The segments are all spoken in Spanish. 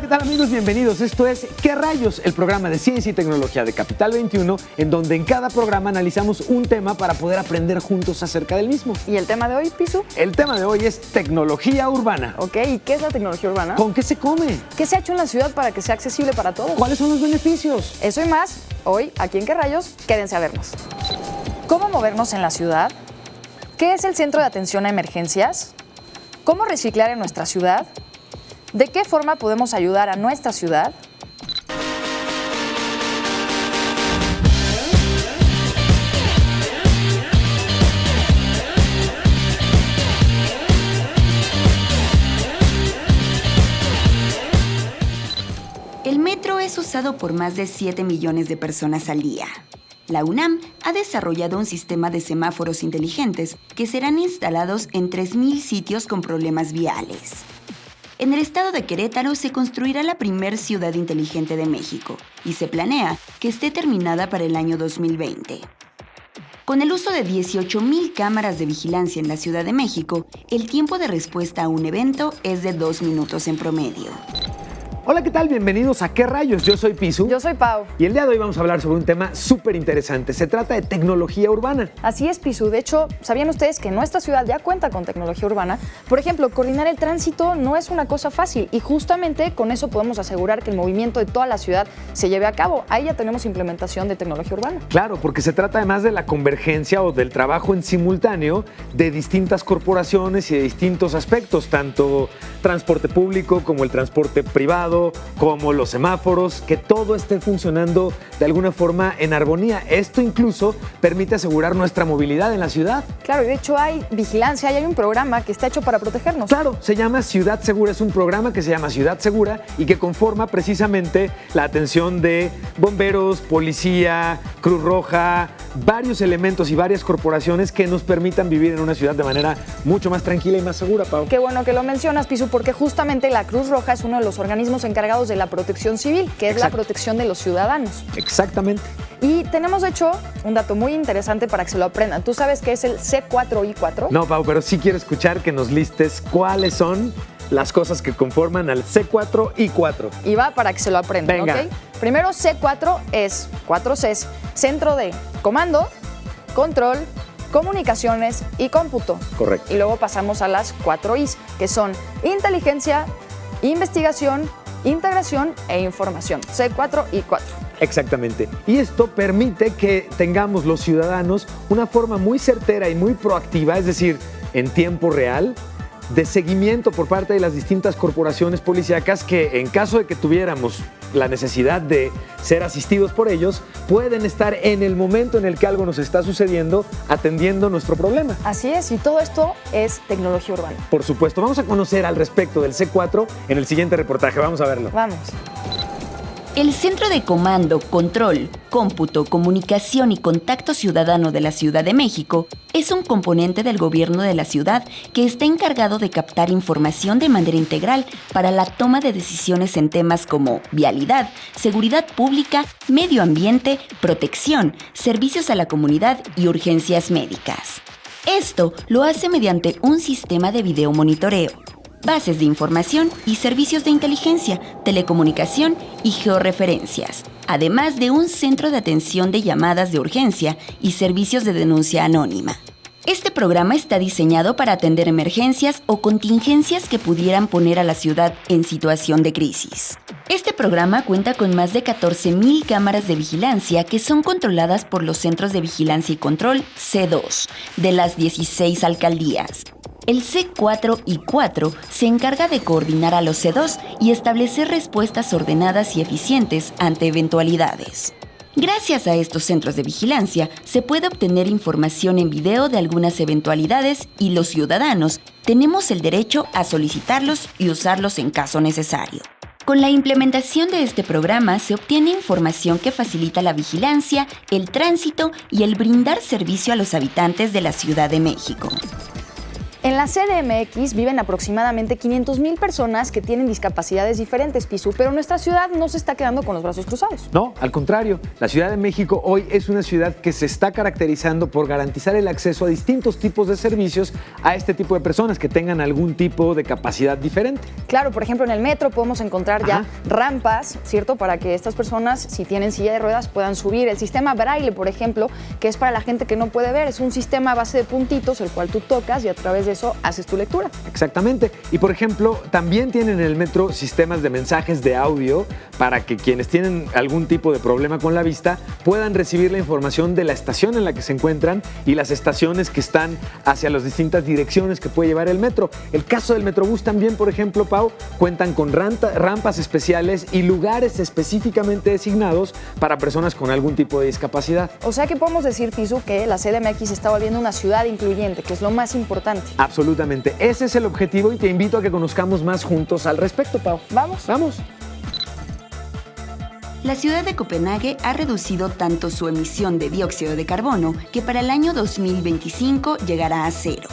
¿qué tal amigos? Bienvenidos. Esto es ¿Qué rayos? El programa de ciencia y tecnología de Capital 21, en donde en cada programa analizamos un tema para poder aprender juntos acerca del mismo. ¿Y el tema de hoy, Pisu? El tema de hoy es tecnología urbana. Ok, ¿y qué es la tecnología urbana? ¿Con qué se come? ¿Qué se ha hecho en la ciudad para que sea accesible para todos? ¿Cuáles son los beneficios? Eso y más, hoy, aquí en ¿Qué rayos? Quédense a vernos. ¿Cómo movernos en la ciudad? ¿Qué es el centro de atención a emergencias? ¿Cómo reciclar en nuestra ciudad? ¿De qué forma podemos ayudar a nuestra ciudad? El metro es usado por más de 7 millones de personas al día. La UNAM ha desarrollado un sistema de semáforos inteligentes que serán instalados en 3,000 sitios con problemas viales. En el estado de Querétaro se construirá la primer ciudad inteligente de México y se planea que esté terminada para el año 2020. Con el uso de 18,000 cámaras de vigilancia en la Ciudad de México, el tiempo de respuesta a un evento es de 2 minutos en promedio. Hola, ¿qué tal? Bienvenidos a ¿Qué rayos? Yo soy Pisu. Yo soy Pau. Y el día de hoy vamos a hablar sobre un tema súper interesante. Se trata de tecnología urbana. Así es, Pisu. De hecho, ¿sabían ustedes que nuestra ciudad ya cuenta con tecnología urbana? Por ejemplo, coordinar el tránsito no es una cosa fácil y justamente con eso podemos asegurar que el movimiento de toda la ciudad se lleve a cabo. Ahí ya tenemos implementación de tecnología urbana. Claro, porque se trata además de la convergencia o del trabajo en simultáneo de distintas corporaciones y de distintos aspectos, tanto transporte público como el transporte privado, como los semáforos, que todo esté funcionando de alguna forma en armonía. Esto incluso permite asegurar nuestra movilidad en la ciudad. Claro, y de hecho hay vigilancia y hay un programa que está hecho para protegernos. Claro, se llama Ciudad Segura, es un programa que se llama Ciudad Segura y que conforma precisamente la atención de bomberos, policía, Cruz Roja, varios elementos y varias corporaciones que nos permitan vivir en una ciudad de manera mucho más tranquila y más segura, Pau. Qué bueno que lo mencionas, Pisu, porque justamente la Cruz Roja es uno de los organismos encargados de la protección civil, que es Exacto. la protección de los ciudadanos. Exactamente. Y tenemos, de hecho, un dato muy interesante para que se lo aprendan. ¿Tú sabes qué es el C4I4? No, Pau, pero sí quiero escuchar que nos listes cuáles son las cosas que conforman al C4I4. Y va para que se lo aprendan, Venga. ¿ok? Primero, C4 es 4 Cs, centro de comando, control, comunicaciones y cómputo. Correcto. Y luego pasamos a las 4 Is, que son inteligencia, investigación, integración e información. C4I4. Exactamente. Y esto permite que tengamos los ciudadanos una forma muy certera y muy proactiva, es decir, en tiempo real, de seguimiento por parte de las distintas corporaciones policíacas que, en caso de que tuviéramos la necesidad de ser asistidos por ellos, pueden estar en el momento en el que algo nos está sucediendo atendiendo nuestro problema. Así es, y todo esto es tecnología urbana. Por supuesto, vamos a conocer al respecto del C4 en el siguiente reportaje. Vamos a verlo. Vamos. El Centro de Comando, Control, Cómputo, Comunicación y Contacto Ciudadano de la Ciudad de México es un componente del gobierno de la ciudad que está encargado de captar información de manera integral para la toma de decisiones en temas como vialidad, seguridad pública, medio ambiente, protección, servicios a la comunidad y urgencias médicas. Esto lo hace mediante un sistema de video monitoreo, bases de información y servicios de inteligencia, telecomunicación y georreferencias, además de un centro de atención de llamadas de urgencia y servicios de denuncia anónima. Este programa está diseñado para atender emergencias o contingencias que pudieran poner a la ciudad en situación de crisis. Este programa cuenta con más de 14,000 cámaras de vigilancia que son controladas por los Centros de Vigilancia y Control C2 de las 16 alcaldías. El C4I4 se encarga de coordinar a los C2 y establecer respuestas ordenadas y eficientes ante eventualidades. Gracias a estos centros de vigilancia, se puede obtener información en video de algunas eventualidades y los ciudadanos tenemos el derecho a solicitarlos y usarlos en caso necesario. Con la implementación de este programa se obtiene información que facilita la vigilancia, el tránsito y el brindar servicio a los habitantes de la Ciudad de México. En la CDMX viven aproximadamente 500,000 personas que tienen discapacidades diferentes, Pisu, pero nuestra ciudad no se está quedando con los brazos cruzados. No, al contrario, la Ciudad de México hoy es una ciudad que se está caracterizando por garantizar el acceso a distintos tipos de servicios a este tipo de personas que tengan algún tipo de capacidad diferente. Claro, por ejemplo, en el metro podemos encontrar ya rampas, ¿cierto? Para que estas personas, si tienen silla de ruedas, puedan subir. El sistema Braille, por ejemplo, que es para la gente que no puede ver, es un sistema a base de puntitos, el cual tú tocas y a través de eso haces tu lectura. Exactamente. Y por ejemplo, también tienen en el metro sistemas de mensajes de audio para que quienes tienen algún tipo de problema con la vista puedan recibir la información de la estación en la que se encuentran y las estaciones que están hacia las distintas direcciones que puede llevar el metro. El caso del Metrobús también, por ejemplo, Pau, cuentan con rampas especiales y lugares específicamente designados para personas con algún tipo de discapacidad. O sea que podemos decir, Pisu, que la CDMX se está volviendo una ciudad incluyente, que es lo más importante. Absolutamente. Ese es el objetivo y te invito a que conozcamos más juntos al respecto, Pau. Vamos. Vamos. La ciudad de Copenhague ha reducido tanto su emisión de dióxido de carbono que para el año 2025 llegará a cero.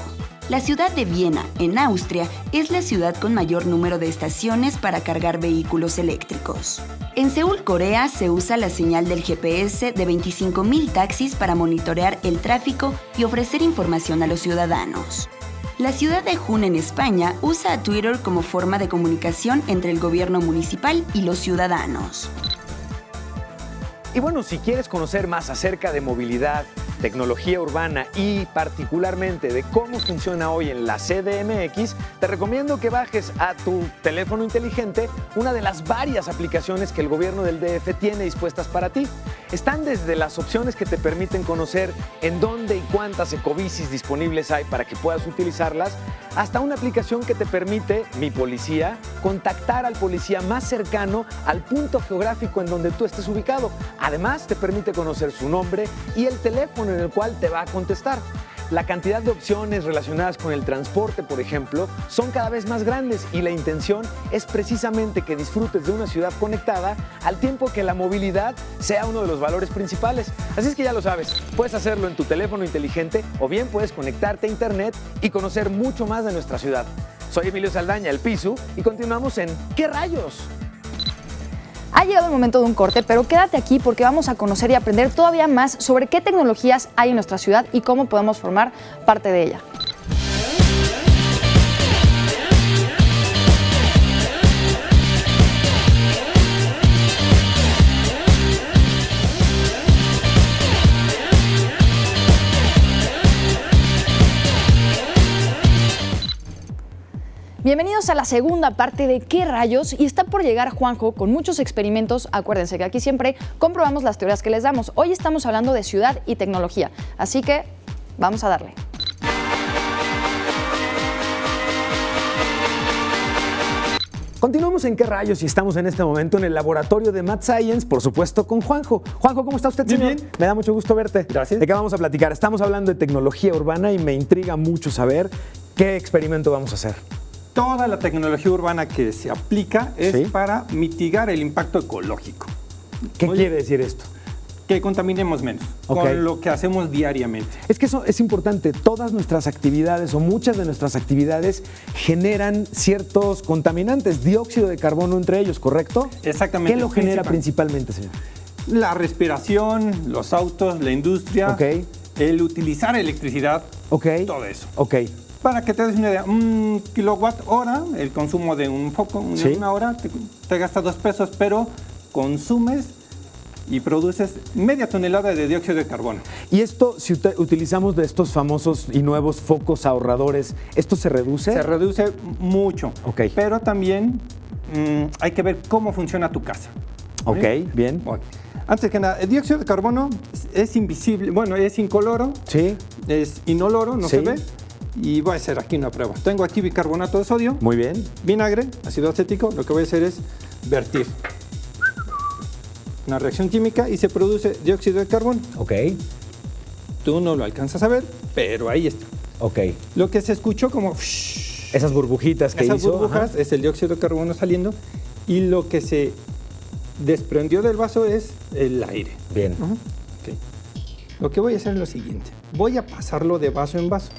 La ciudad de Viena, en Austria, es la ciudad con mayor número de estaciones para cargar vehículos eléctricos. En Seúl, Corea, se usa la señal del GPS de 25,000 taxis para monitorear el tráfico y ofrecer información a los ciudadanos. La ciudad de Jun, en España, usa a Twitter como forma de comunicación entre el gobierno municipal y los ciudadanos. Y bueno, si quieres conocer más acerca de movilidad, tecnología urbana y particularmente de cómo funciona hoy en la CDMX, te recomiendo que bajes a tu teléfono inteligente una de las varias aplicaciones que el gobierno del DF tiene dispuestas para ti. Están desde las opciones que te permiten conocer en dónde y cuántas ecobicis disponibles hay para que puedas utilizarlas, hasta una aplicación que te permite, Mi Policía, contactar al policía más cercano al punto geográfico en donde tú estés ubicado. Además, te permite conocer su nombre y el teléfono en el cual te va a contestar. La cantidad de opciones relacionadas con el transporte, por ejemplo, son cada vez más grandes y la intención es precisamente que disfrutes de una ciudad conectada al tiempo que la movilidad sea uno de los valores principales. Así es que ya lo sabes, puedes hacerlo en tu teléfono inteligente o bien puedes conectarte a internet y conocer mucho más de nuestra ciudad. Soy Emilio Saldaña, el Pisu, y continuamos en ¿Qué rayos? Ha llegado el momento de un corte, pero quédate aquí porque vamos a conocer y aprender todavía más sobre qué tecnologías hay en nuestra ciudad y cómo podemos formar parte de ella. Bienvenidos a la segunda parte de ¿Qué rayos? Y está por llegar Juanjo con muchos experimentos. Acuérdense que aquí siempre comprobamos las teorías que les damos. Hoy estamos hablando de ciudad y tecnología, así que vamos a darle. Continuamos en ¿Qué rayos? Y estamos en este momento en el laboratorio de Math Science, por supuesto, con Juanjo. Juanjo, ¿cómo está usted, señor? Bien. Me da mucho gusto verte. Gracias. ¿De qué vamos a platicar? Estamos hablando de tecnología urbana y me intriga mucho saber qué experimento vamos a hacer. Toda la tecnología urbana que se aplica es Sí. para mitigar el impacto ecológico. ¿Qué Muy quiere decir esto? Que contaminemos menos Ok. con lo que hacemos diariamente. Es que eso es importante. Todas nuestras actividades o muchas de nuestras actividades generan ciertos contaminantes, dióxido de carbono entre ellos, ¿correcto? Exactamente. ¿Qué lo genera Principal. principalmente, señor? La respiración, los autos, la industria, Ok. el utilizar electricidad, Ok. todo eso. Ok. Para que te des una idea, un kilowatt hora, el consumo de un foco, Sí. una hora, te gasta 2 pesos, pero consumes y produces media tonelada de dióxido de carbono. Y esto, si utilizamos de estos famosos y nuevos focos ahorradores, ¿esto se reduce? Se reduce mucho, Ok. pero también hay que ver cómo funciona tu casa. Ok, ¿Sí? bien. Bueno, antes que nada, el dióxido de carbono es invisible, bueno, es incoloro, Sí, es inoloro, no Sí. se ve. Y voy a hacer aquí una prueba. Tengo aquí bicarbonato de sodio, muy bien. vinagre, ácido acético. Lo que voy a hacer es vertir una reacción química y se produce dióxido de carbono. Ok, Tú no lo alcanzas a ver, pero ahí está. ok. Lo que se escuchó como Esas burbujitas que esas hizo. burbujas ajá. es el dióxido de carbono saliendo y lo que se desprendió del vaso es el aire. Bien. Ok. Lo que voy a hacer es lo siguiente. Voy a pasarlo de vaso en vaso.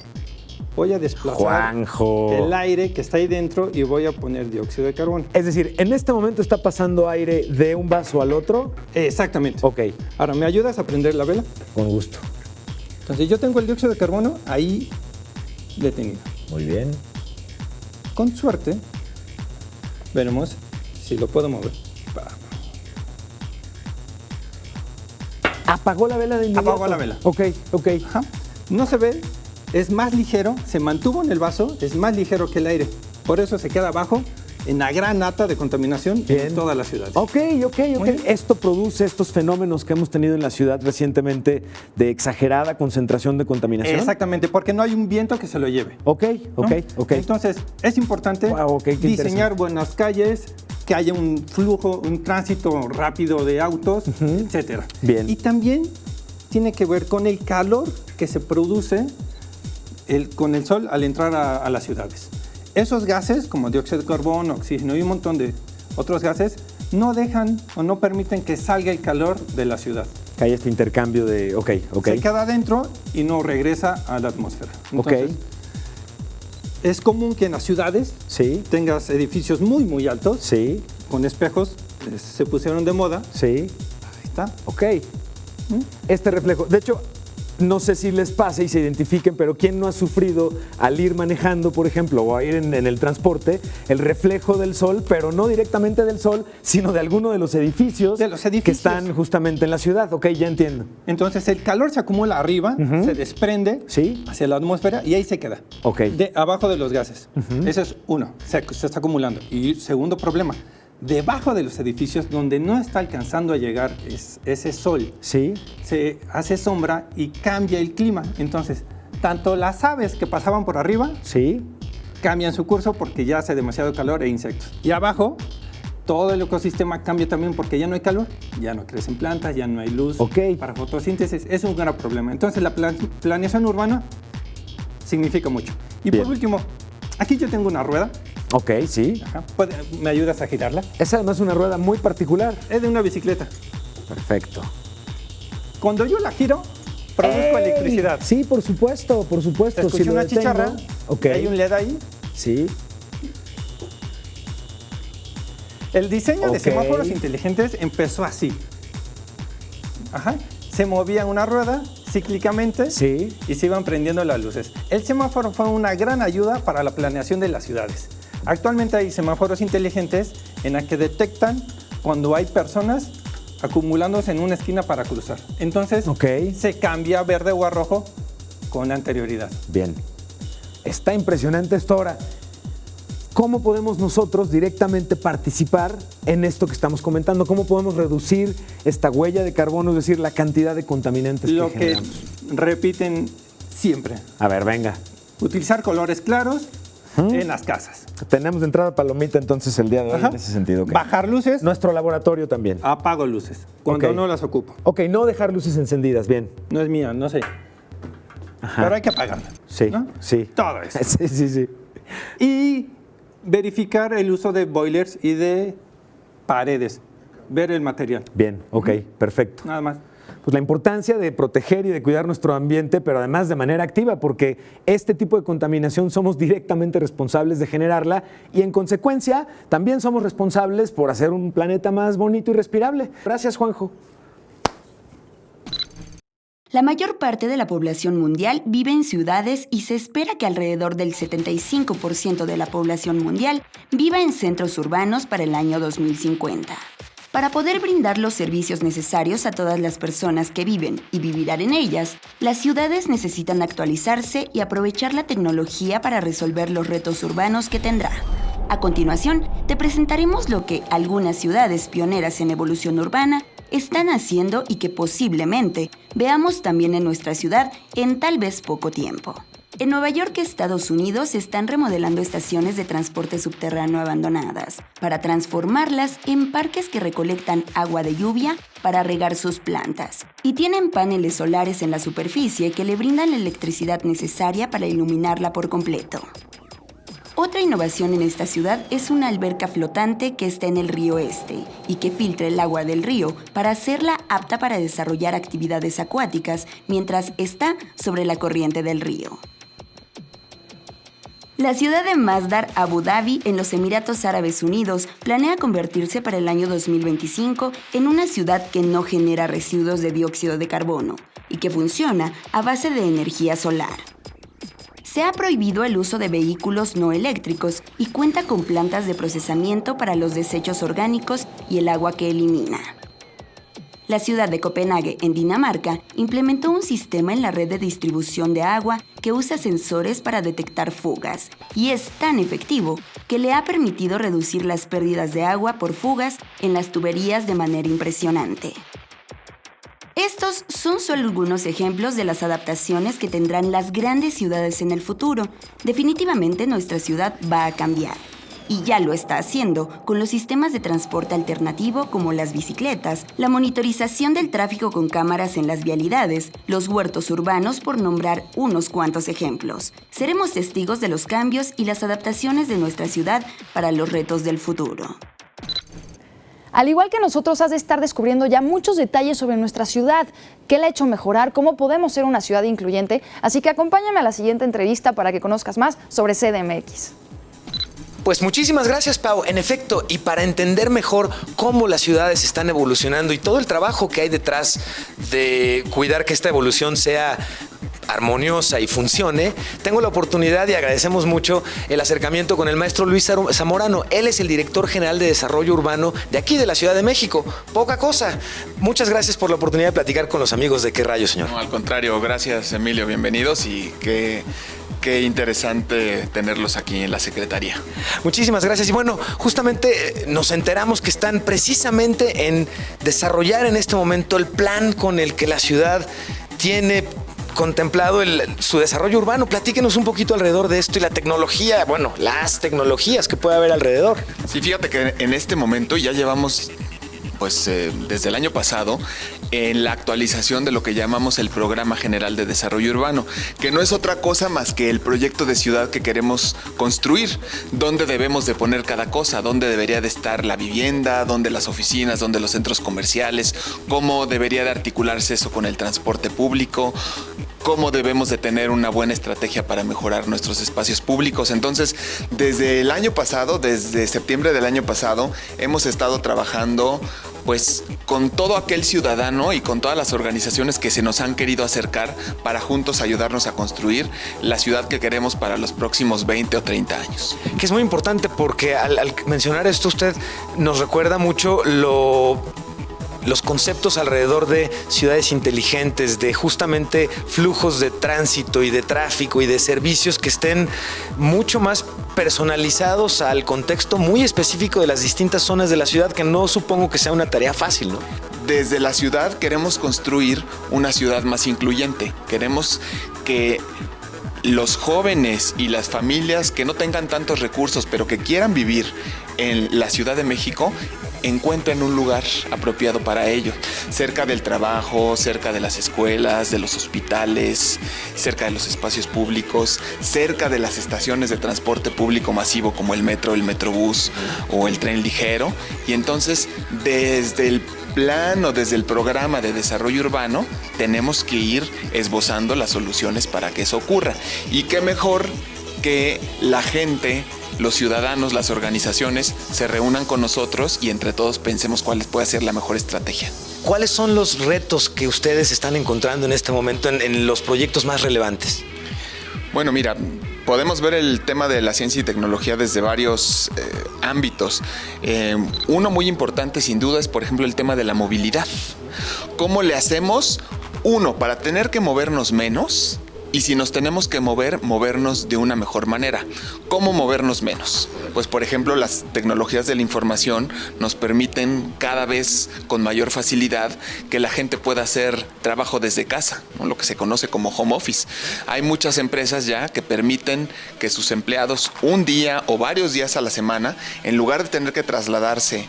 voy a desplazar Juanjo. el aire que está ahí dentro y voy a poner dióxido de carbono. Es decir, en este momento está pasando aire de un vaso al otro. Exactamente. Ok, Ahora, ¿me ayudas a prender la vela? con gusto. Entonces, yo tengo el dióxido de carbono ahí detenido. Muy bien. Con suerte, veremos si lo puedo mover. ¿Apagó la vela de inmediato? Apagó la vela. Ok. Ajá. No se ve, es más ligero, se mantuvo en el vaso, es más ligero que el aire. Por eso se queda abajo en la gran nata de contaminación Bien. en todas las ciudades. Ok. Muy bien. Esto produce estos fenómenos que hemos tenido en la ciudad recientemente de exagerada concentración de contaminación. Exactamente, porque no hay un viento que se lo lleve. Ok. ¿no? Entonces, es importante Wow, ok, qué diseñar buenas calles, que haya un flujo, un tránsito rápido de autos, etcétera. Bien. Y también tiene que ver con el calor que se produce con el sol al entrar a las ciudades. Esos gases, como dióxido de carbono, oxígeno y un montón de otros gases, no dejan o no permiten que salga el calor de la ciudad. Que haya este intercambio de... Ok. Se queda adentro y no regresa a la atmósfera. Entonces, es común que en las ciudades Sí. tengas edificios muy, muy altos, Sí. con espejos, se pusieron de moda. Sí. Ahí está. Ok. Este reflejo. De hecho, no sé si les pase y se identifiquen, pero ¿quién no ha sufrido al ir manejando, por ejemplo, o a ir en el transporte, el reflejo del sol, pero no directamente del sol, sino de alguno de los edificios, De los que edificios. están justamente en la ciudad? Ok, ya entiendo. Entonces el calor se acumula arriba, se desprende Sí. hacia la atmósfera y ahí se queda. Ok. Abajo de los gases. Ese es uno, se está acumulando. Y segundo problema, debajo de los edificios donde no está alcanzando a llegar ese sol, Sí. se hace sombra y cambia el clima. Entonces, tanto las aves que pasaban por arriba Sí. cambian su curso porque ya hace demasiado calor e insectos. Y abajo, todo el ecosistema cambia también porque ya no hay calor, ya no crecen plantas, ya no hay luz Ok. para fotosíntesis. Es un gran problema. Entonces, la planeación urbana significa mucho. Y Bien. por último, aquí yo tengo una rueda. Ok, sí. Ajá. ¿Me ayudas a girarla? Es además una rueda muy particular. Es de una bicicleta. Perfecto. Cuando yo la giro, produzco ¡Ey! electricidad. Sí, por supuesto. Se escucha Si lo una detengo- chicharra, Ok. hay un LED ahí. Sí. El diseño de Ok. semáforos inteligentes empezó así. Ajá. Se movía una rueda cíclicamente Sí. y se iban prendiendo las luces. El semáforo fue una gran ayuda para la planeación de las ciudades. Actualmente hay semáforos inteligentes en la que detectan cuando hay personas acumulándose en una esquina para cruzar. Entonces, Ok. se cambia a verde o a rojo con anterioridad. Bien. Está impresionante esto ahora. ¿Cómo podemos nosotros directamente participar en esto que estamos comentando? ¿Cómo podemos reducir esta huella de carbono, es decir, la cantidad de contaminantes Lo que que generamos? repiten siempre. A ver, venga. Utilizar colores claros en las casas. Tenemos de entrada palomita entonces el día de hoy Ajá. en ese sentido. ok. Bajar luces, Nuestro laboratorio también. apago luces cuando Ok. no las ocupo. Ok, no dejar luces encendidas, bien. No es mía, no sé. Pero hay que apagarla. Sí, ¿no? sí. Todo eso. Sí. Y verificar el uso de boilers y de paredes. Ver el material. Bien, ok, perfecto. Nada más. Pues la importancia de proteger y de cuidar nuestro ambiente, pero además de manera activa, porque este tipo de contaminación somos directamente responsables de generarla y en consecuencia también somos responsables por hacer un planeta más bonito y respirable. Gracias, Juanjo. La mayor parte de la población mundial vive en ciudades y se espera que alrededor del 75% de la población mundial viva en centros urbanos para el año 2050. Para poder brindar los servicios necesarios a todas las personas que viven y vivirán en ellas, las ciudades necesitan actualizarse y aprovechar la tecnología para resolver los retos urbanos que tendrá. A continuación, te presentaremos lo que algunas ciudades pioneras en evolución urbana están haciendo y que posiblemente veamos también en nuestra ciudad en tal vez poco tiempo. En Nueva York, Estados Unidos, se están remodelando estaciones de transporte subterráneo abandonadas para transformarlas en parques que recolectan agua de lluvia para regar sus plantas y tienen paneles solares en la superficie que le brindan la electricidad necesaria para iluminarla por completo. Otra innovación en esta ciudad es una alberca flotante que está en el río Este y que filtra el agua del río para hacerla apta para desarrollar actividades acuáticas mientras está sobre la corriente del río. La ciudad de Masdar, Abu Dhabi, en los Emiratos Árabes Unidos, planea convertirse para el año 2025 en una ciudad que no genera residuos de dióxido de carbono y que funciona a base de energía solar. Se ha prohibido el uso de vehículos no eléctricos y cuenta con plantas de procesamiento para los desechos orgánicos y el agua que elimina. La ciudad de Copenhague, en Dinamarca, implementó un sistema en la red de distribución de agua que usa sensores para detectar fugas y es tan efectivo que le ha permitido reducir las pérdidas de agua por fugas en las tuberías de manera impresionante. Estos son solo algunos ejemplos de las adaptaciones que tendrán las grandes ciudades en el futuro. Definitivamente nuestra ciudad va a cambiar. Y ya lo está haciendo con los sistemas de transporte alternativo como las bicicletas, la monitorización del tráfico con cámaras en las vialidades, los huertos urbanos, por nombrar unos cuantos ejemplos. Seremos testigos de los cambios y las adaptaciones de nuestra ciudad para los retos del futuro. Al igual que nosotros, has de estar descubriendo ya muchos detalles sobre nuestra ciudad, qué la ha hecho mejorar, cómo podemos ser una ciudad incluyente. Así que acompáñame a la siguiente entrevista para que conozcas más sobre CDMX. Pues muchísimas gracias, Pau. En efecto, y para entender mejor cómo las ciudades están evolucionando y todo el trabajo que hay detrás de cuidar que esta evolución sea armoniosa y funcione, tengo la oportunidad y agradecemos mucho el acercamiento con el maestro Luis Zamorano. Él es el director general de Desarrollo Urbano de aquí de la Ciudad de México. Poca cosa. Muchas gracias por la oportunidad de platicar con los amigos de ¿Qué rayos, señor? No, al contrario, gracias, Emilio, bienvenidos y qué interesante tenerlos aquí en la Secretaría. Muchísimas gracias. Y bueno, justamente nos enteramos que están precisamente en desarrollar en este momento el plan con el que la ciudad tiene contemplado su desarrollo urbano. Platíquenos un poquito alrededor de esto y la tecnología, bueno, las tecnologías que puede haber alrededor. Sí, fíjate que en este momento ya llevamos, desde el año pasado, en la actualización de lo que llamamos el Programa General de Desarrollo Urbano, que no es otra cosa más que el proyecto de ciudad que queremos construir, dónde debemos de poner cada cosa, dónde debería de estar la vivienda, dónde las oficinas, dónde los centros comerciales, cómo debería de articularse eso con el transporte público, cómo debemos de tener una buena estrategia para mejorar nuestros espacios públicos. Entonces, desde el año pasado, desde septiembre del año pasado, hemos estado trabajando con todo aquel ciudadano y con todas las organizaciones que se nos han querido acercar para juntos ayudarnos a construir la ciudad que queremos para los próximos 20 o 30 años. Que es muy importante porque al mencionar esto usted nos recuerda mucho los conceptos alrededor de ciudades inteligentes, de justamente flujos de tránsito y de tráfico y de servicios que estén mucho más personalizados al contexto muy específico de las distintas zonas de la ciudad, que no supongo que sea una tarea fácil, ¿no? Desde la ciudad queremos construir una ciudad más incluyente. Queremos que los jóvenes y las familias que no tengan tantos recursos, pero que quieran vivir en la Ciudad de México, encuentren un lugar apropiado para ello, cerca del trabajo, cerca de las escuelas, de los hospitales, cerca de los espacios públicos, cerca de las estaciones de transporte público masivo como el metro, el metrobús o el tren ligero. Y entonces, desde el plan o desde el programa de desarrollo urbano, tenemos que ir esbozando las soluciones para que eso ocurra. Y qué mejor que la gente, los ciudadanos, las organizaciones se reúnan con nosotros y entre todos pensemos cuál puede ser la mejor estrategia. ¿Cuáles son los retos que ustedes están encontrando en este momento en los proyectos más relevantes? Bueno, mira, podemos ver el tema de la ciencia y tecnología desde varios ámbitos. Uno muy importante sin duda es, por ejemplo, el tema de la movilidad. ¿Cómo le hacemos? Uno, para tener que movernos menos. Y si nos tenemos que movernos de una mejor manera. ¿Cómo movernos menos? Pues, por ejemplo, las tecnologías de la información nos permiten cada vez con mayor facilidad que la gente pueda hacer trabajo desde casa, ¿no? Lo que se conoce como home office. Hay muchas empresas ya que permiten que sus empleados un día o varios días a la semana, en lugar de tener que trasladarse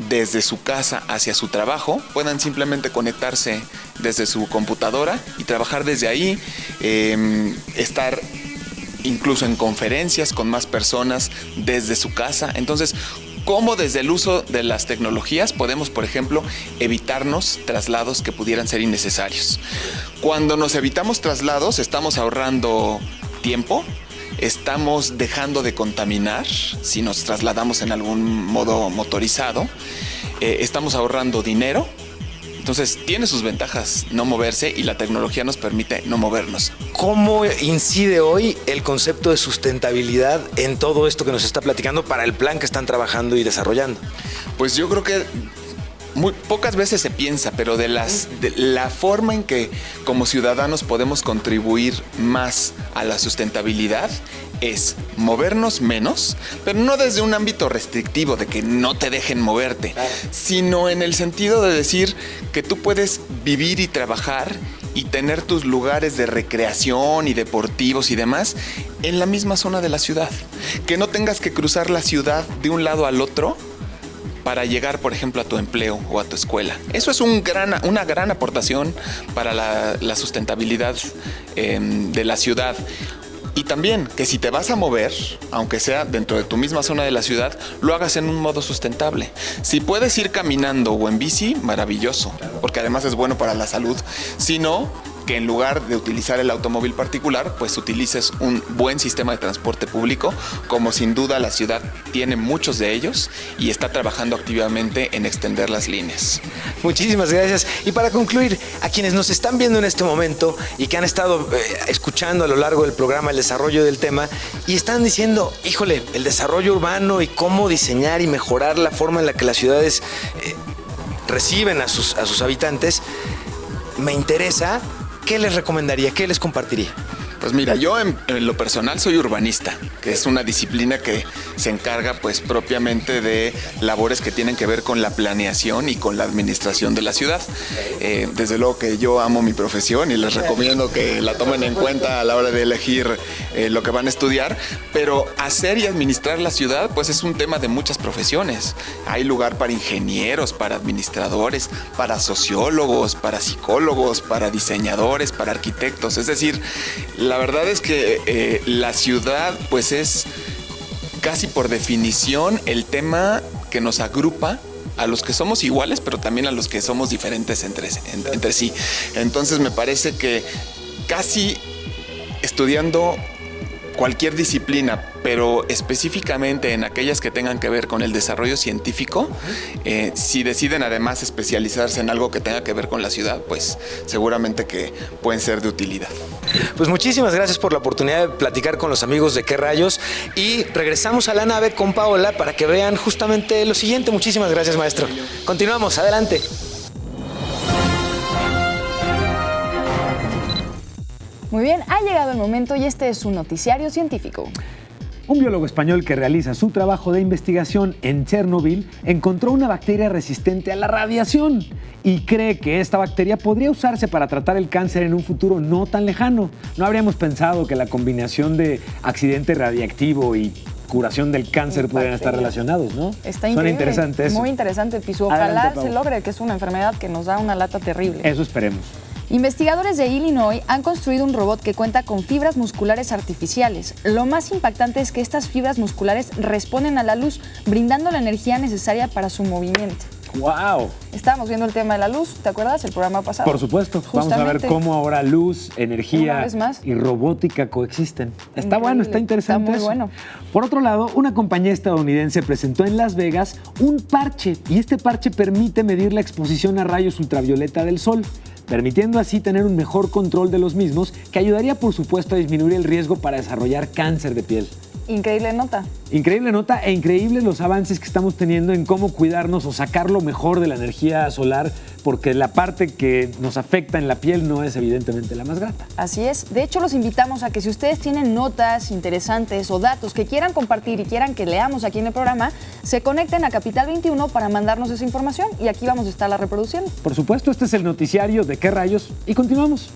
desde su casa hacia su trabajo, puedan simplemente conectarse desde su computadora y trabajar desde ahí, estar incluso en conferencias con más personas desde su casa. Entonces, ¿cómo desde el uso de las tecnologías podemos, por ejemplo, evitarnos traslados que pudieran ser innecesarios? Cuando nos evitamos traslados, estamos ahorrando tiempo, estamos dejando de contaminar si nos trasladamos en algún modo motorizado, estamos ahorrando dinero. Entonces tiene sus ventajas no moverse y la tecnología nos permite no movernos. ¿Cómo incide hoy el concepto de sustentabilidad en todo esto que nos está platicando para el plan que están trabajando y desarrollando? Pues yo creo que muy pocas veces se piensa, pero de la forma en que como ciudadanos podemos contribuir más a la sustentabilidad es movernos menos, pero no desde un ámbito restrictivo de que no te dejen moverte, sino en el sentido de decir que tú puedes vivir y trabajar y tener tus lugares de recreación y deportivos y demás en la misma zona de la ciudad. Que no tengas que cruzar la ciudad de un lado al otro para llegar, por ejemplo, a tu empleo o a tu escuela. Eso es una gran aportación para la sustentabilidad de la ciudad. Y también que si te vas a mover, aunque sea dentro de tu misma zona de la ciudad, lo hagas en un modo sustentable. Si puedes ir caminando o en bici, maravilloso, porque además es bueno para la salud. Si no, que en lugar de utilizar el automóvil particular, pues utilices un buen sistema de transporte público, como sin duda la ciudad tiene muchos de ellos y está trabajando activamente en extender las líneas. Muchísimas gracias. Y para concluir, a quienes nos están viendo en este momento y que han estado escuchando a lo largo del programa el desarrollo del tema y están diciendo, híjole, el desarrollo urbano y cómo diseñar y mejorar la forma en la que las ciudades reciben a sus habitantes, me interesa. ¿Qué les recomendaría? ¿Qué les compartiría? Pues mira, yo en lo personal soy urbanista, que es una disciplina que se encarga pues propiamente de labores que tienen que ver con la planeación y con la administración de la ciudad. Desde luego que yo amo mi profesión y les recomiendo que la tomen en cuenta a la hora de elegir lo que van a estudiar, pero hacer y administrar la ciudad pues es un tema de muchas profesiones. Hay lugar para ingenieros, para administradores, para sociólogos, para psicólogos, para diseñadores, para arquitectos, es decir, la verdad es que la ciudad pues es casi por definición el tema que nos agrupa a los que somos iguales, pero también a los que somos diferentes entre sí. Entonces me parece que casi estudiando cualquier disciplina, pero específicamente en aquellas que tengan que ver con el desarrollo científico, si deciden además especializarse en algo que tenga que ver con la ciudad, pues seguramente que pueden ser de utilidad. Pues muchísimas gracias por la oportunidad de platicar con los amigos de Qué Rayos y regresamos a la nave con Paola para que vean justamente lo siguiente. Muchísimas gracias, maestro. Continuamos, adelante. Muy bien, ha llegado el momento y este es su noticiario científico. Un biólogo español que realiza su trabajo de investigación en Chernobyl encontró una bacteria resistente a la radiación y cree que esta bacteria podría usarse para tratar el cáncer en un futuro no tan lejano. No habríamos pensado que la combinación de accidente radiactivo y curación del cáncer pudieran estar relacionados, ¿no? Está increíble. Suena interesante eso. Muy interesante, Piso. Ojalá Adelante, se logre, que es una enfermedad que nos da una lata terrible. Eso esperemos. Investigadores de Illinois han construido un robot que cuenta con fibras musculares artificiales. Lo más impactante es que estas fibras musculares responden a la luz, brindando la energía necesaria para su movimiento. ¡Wow! Estábamos viendo el tema de la luz, ¿te acuerdas? El programa pasado. Por supuesto. Vamos a ver cómo ahora luz, energía y robótica coexisten. Está bueno, está interesante. Está muy eso. bueno. Por otro lado, una compañía estadounidense presentó en Las Vegas un parche y este parche permite medir la exposición a rayos ultravioleta del sol, permitiendo así tener un mejor control de los mismos que ayudaría, por supuesto, a disminuir el riesgo para desarrollar cáncer de piel. Increíble nota. Increíble nota e increíbles los avances que estamos teniendo en cómo cuidarnos o sacar lo mejor de la energía solar, porque la parte que nos afecta en la piel no es evidentemente la más grata. Así es. De hecho, los invitamos a que si ustedes tienen notas interesantes o datos que quieran compartir y quieran que leamos aquí en el programa, se conecten a Capital 21 para mandarnos esa información y aquí vamos a estarla reproduciendo. Por supuesto, este es el noticiario de Qué Rayos y continuamos.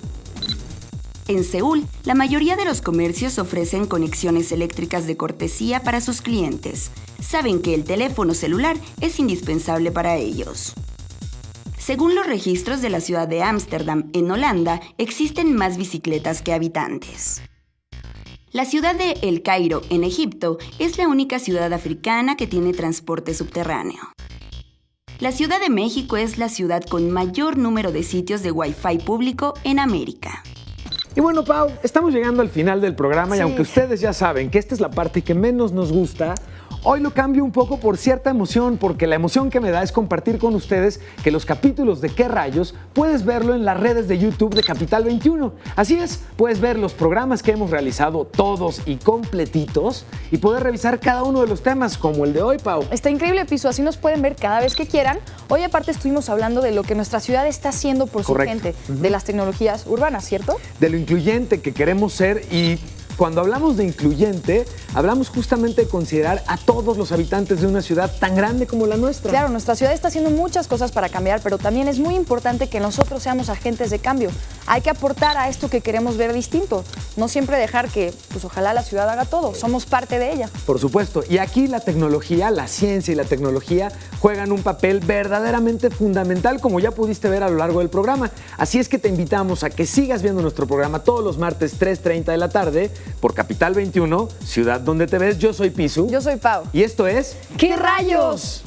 En Seúl, la mayoría de los comercios ofrecen conexiones eléctricas de cortesía para sus clientes. Saben que el teléfono celular es indispensable para ellos. Según los registros de la ciudad de Ámsterdam, en Holanda, existen más bicicletas que habitantes. La ciudad de El Cairo, en Egipto, es la única ciudad africana que tiene transporte subterráneo. La Ciudad de México es la ciudad con mayor número de sitios de Wi-Fi público en América. Y bueno, Pau, estamos llegando al final del programa y aunque ustedes ya saben que esta es la parte que menos nos gusta, hoy lo cambio un poco por cierta emoción, porque la emoción que me da es compartir con ustedes que los capítulos de ¿Qué rayos? Puedes verlo en las redes de YouTube de Capital 21. Así es, puedes ver los programas que hemos realizado todos y completitos y poder revisar cada uno de los temas, como el de hoy, Pau. Está increíble, Piso, así nos pueden ver cada vez que quieran. Hoy aparte estuvimos hablando de lo que nuestra ciudad está haciendo por su gente, de las tecnologías urbanas, ¿cierto? De lo incluyente que queremos ser y... Cuando hablamos de incluyente, hablamos justamente de considerar a todos los habitantes de una ciudad tan grande como la nuestra. Claro, nuestra ciudad está haciendo muchas cosas para cambiar, pero también es muy importante que nosotros seamos agentes de cambio. Hay que aportar a esto que queremos ver distinto. No siempre dejar que, pues ojalá la ciudad haga todo. Somos parte de ella. Por supuesto. Y aquí la tecnología, la ciencia y la tecnología juegan un papel verdaderamente fundamental, como ya pudiste ver a lo largo del programa. Así es que te invitamos a que sigas viendo nuestro programa todos los martes 3:30 de la tarde por Capital 21, Ciudad donde te ves. Yo soy Pisu. Yo soy Pau. Y esto es... ¿Qué rayos?